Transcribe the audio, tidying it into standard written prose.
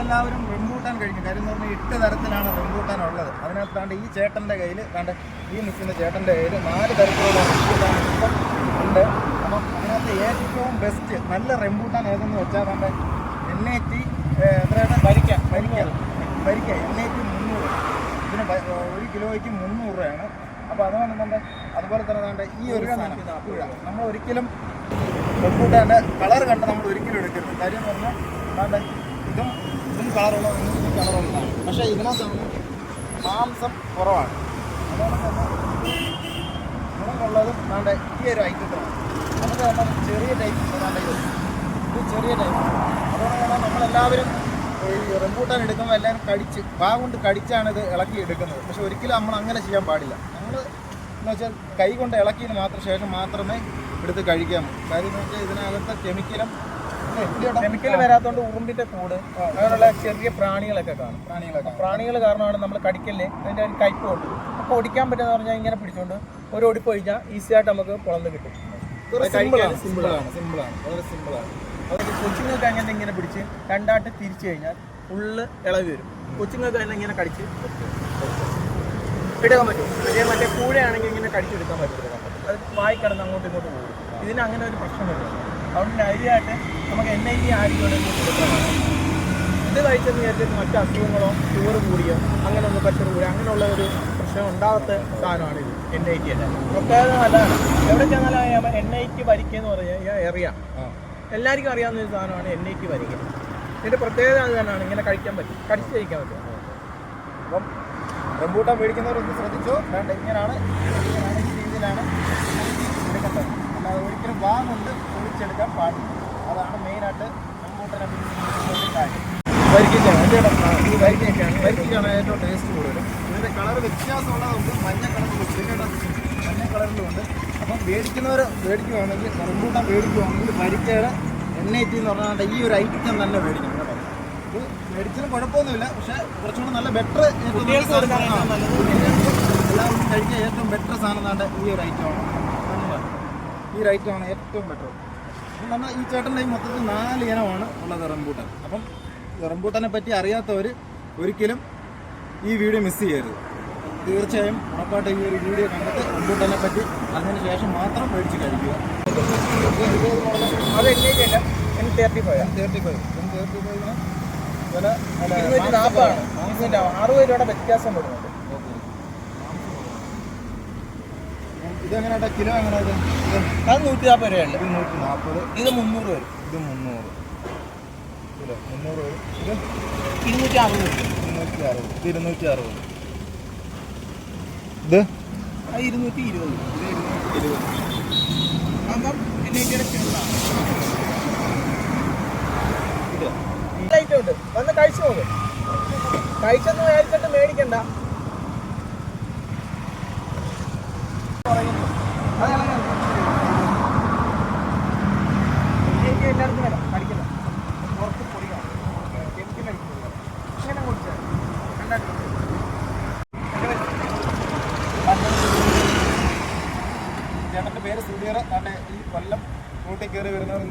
നമ്മളെല്ലാവരും റംബൂട്ടാൻ കഴിക്കും. കാര്യം എന്ന് പറഞ്ഞാൽ 8 തരത്തിലാണ് റംബൂട്ടാൻ ഉള്ളത്. അതിനകത്താണ്ട് ഈ ചേട്ടൻ്റെ കയ്യിൽ കണ്ട് ഈ നിൽക്കുന്ന ചേട്ടൻ്റെ കയ്യിൽ 4 തരത്തിലുള്ള റംബൂട്ടാൻ ഇപ്പം ഉണ്ട്. അപ്പം അതിനകത്ത് ഏറ്റവും ബെസ്റ്റ് നല്ല റംബൂട്ടാൻ ഏതെന്ന് വെച്ചാൽ കണ്ട് NAT എത്രയാണ് വരിക്ക NAT 300. ഇതിന് 1 കിലോയ്ക്ക് 300 രൂപയാണ്. അപ്പോൾ അതുകൊണ്ട് അതുപോലെ തന്നെ വേണ്ട ഈ ഒരു സാധനം നമ്മൾ ഒരിക്കലും റംബൂട്ടാൻ്റെ കളർ കണ്ട് നമ്മൾ ഒരിക്കലും എടുക്കരുത്. കാര്യം എന്ന് പറഞ്ഞാൽ വേണ്ട ഇതും കളറുള്ള ഇതും കളറുള്ളതാണ്. പക്ഷേ ഇതിനകത്താണ് മാംസം കുറവാണ്. അതുകൊണ്ട് തന്നെ ഗുണമുള്ളതും വേണ്ട ഈ ഒരു ഐറ്റത്തിലാണ്. നമുക്ക് നമ്മൾ ചെറിയ ടൈപ്പ് വേണ്ട ഇത് ചെറിയ ടൈപ്പ്. അതുകൊണ്ട് തന്നെ നമ്മളെല്ലാവരും ഈ റംബൂട്ടാൻ എടുക്കുമ്പോൾ എല്ലാവരും കൊണ്ട് കടിച്ചാണ് ഇത് ഇളക്കി എടുക്കുന്നത്. പക്ഷെ ഒരിക്കലും നമ്മൾ അങ്ങനെ ചെയ്യാൻ പാടില്ല. നമ്മൾ എന്ന് വെച്ചാൽ കൈ കൊണ്ട് ഇളക്കിയതിന് ശേഷം മാത്രമേ എടുത്ത് കഴിക്കാമോ. കാര്യം എന്ന് വെച്ചാൽ ഇതിനകത്ത് കെമിക്കൽ വരാത്തതുകൊണ്ട് ഉറുമ്പിൻ്റെ കൂട് അങ്ങനെയുള്ള ചെറിയ പ്രാണികളൊക്കെ കാണും. പ്രാണികൾ കാരണമാണ് നമ്മൾ കടിക്കല്ലേ അതിൻ്റെ ഒരു കയ്പ് കൊണ്ട്. അപ്പോൾ ഒടിക്കാൻ പറ്റുമെന്ന് പറഞ്ഞാൽ ഇങ്ങനെ പിടിച്ചുകൊണ്ട് ഒരു ഒടിപ്പ് കഴിഞ്ഞാൽ ഈസിയായിട്ട് നമുക്ക് കുളന്ന് കിട്ടും. സിമ്പിളാണ് വളരെ സിമ്പിളാണ്. അതായത് കൊച്ചുങ്ങൾക്ക് അങ്ങനെ ഇങ്ങനെ പിടിച്ച് രണ്ടായിട്ട് തിരിച്ചു കഴിഞ്ഞാൽ ഫുള്ള് ഇളകി വരും. കൊച്ചുങ്ങൾക്ക് തന്നെ ഇങ്ങനെ കടിച്ച് എടുക്കാൻ പറ്റും. മറ്റേ കൂടെയാണെങ്കിൽ ഇങ്ങനെ കടിച്ചെടുക്കാൻ പറ്റും. അത് വായി കിടന്ന് അങ്ങോട്ടും ഇങ്ങോട്ടും പോകും. ഇതിന് അങ്ങനെ ഒരു പ്രശ്നം വരും. അതുകൊണ്ട് ധൈര്യമായിട്ട് നമുക്ക് NAT ആയിരിക്കും കൊടുക്കാനാണ്. ഇത് കഴിച്ചെന്ന് വിചാരിച്ചിട്ട് മറ്റു അസുഖങ്ങളോ ഷുഗർ കൂടിയോ അങ്ങനെ ഒന്ന് പ്രഷർ കൂടിയോ അങ്ങനെയുള്ള ഒരു പ്രശ്നം ഉണ്ടാകാത്ത സാധനമാണ് ഇത് NAT അല്ല. പ്രത്യേകത നല്ലതാണ്. എവിടെ ചെന്നാലും NAT വരിക്കുക എന്ന് പറഞ്ഞാൽ അറിയാം. എല്ലാവർക്കും അറിയാവുന്ന ഒരു സാധനമാണ് NAT വരിക. ഇതിൻ്റെ പ്രത്യേകത അത് തന്നെയാണ്. ഇങ്ങനെ കഴിക്കാൻ പറ്റും, കടിച്ച് കഴിക്കാൻ പറ്റും. അപ്പം റംബൂട്ടാൻ മേടിക്കുന്നവരൊന്ന് ശ്രദ്ധിച്ചോ. വേണ്ട ഇങ്ങനെയാണ് ഈ രീതിയിലാണ് എടുക്കേണ്ടത്. അല്ലാതെ ഒരിക്കലും കൊണ്ട് ഒഴിച്ചെടുക്കാൻ പാടില്ല. അതാണ് മെയിനായിട്ട് റംബൂട്ടാനെ കാര്യം. വരിക്കയ്ക്കാണ് ഏറ്റവും ടേസ്റ്റ് കൂടുതലും. ഇതിൻ്റെ കളർ വ്യത്യാസമുള്ളതുകൊണ്ട് മഞ്ഞ കളറിലുമുണ്ട്. അപ്പം മേടിക്കുവാണെങ്കിൽ റംബൂട്ടാൻ മേടിക്കുവാണെങ്കിൽ വരിക്കയുടെ NAT എന്ന് പറഞ്ഞാൽ ഈ ഒരു ഐറ്റം തന്നെ മേടിക്കണം കേട്ടോ. ഇത് മേടിച്ചാലും കുഴപ്പമൊന്നുമില്ല. പക്ഷേ കുറച്ചുകൂടെ നല്ല ബെറ്റർ എല്ലാവർക്കും കഴിക്കാൻ ഏറ്റവും ബെറ്റർ സാധനം നാണ്ട് ഈ ഒരു ഐറ്റമാണ്. ഈ ഒരു ഐറ്റമാണ് ഏറ്റവും ബെറ്റർ. അപ്പം നമ്മൾ ഈ ചേട്ടൻ്റെ ഈ മൊത്തത്തിൽ 4 ഇനമാണ് ഉള്ളത് റംബൂട്ടാൻ. അപ്പം റംബൂട്ടാനെ പറ്റി അറിയാത്തവർ ഒരിക്കലും ഈ വീഡിയോ മിസ് ചെയ്യരുത്. തീർച്ചയായും ഉറപ്പായിട്ട് ഈ ഒരു വീഡിയോ കണ്ടിട്ട് റംബൂട്ടാനെ പറ്റി അതിന് ശേഷം മാത്രം മേടിച്ച് കഴിക്കുക. അത് എന്നേക്കല്ല M35 വില 240 60 രൂപയുടെ വ്യത്യാസം വരുന്നുണ്ട്. ഇതെങ്ങനെയാ കിലോ എങ്ങനെ? അത് 140 രൂപയുണ്ട്. ഇത് 140. ഇത് 300 വരും. ഇത് 300 കിലോ 300 വരും. ഇത് 260 വരും. 260. ഇത് 220. അപ്പം ഉണ്ട്. വന്ന് കഴിച്ചു നോക്കും. കഴിച്ചെന്ന് വിചാരിച്ചിട്ട് മേടിക്കണ്ട. എല്ലാവർക്കും വരാം കടിക്കില്ല. പുറത്ത് പൊടിക്കണം. കെമിക്കൽ അടിക്കുന്നത് ഇങ്ങനെ കുടിച്ചാൽ ചേട്ടൻ്റെ പേര് സുധീർ. ഈ കൊല്ലം റൂട്ടിൽ കയറി വരുന്നവർ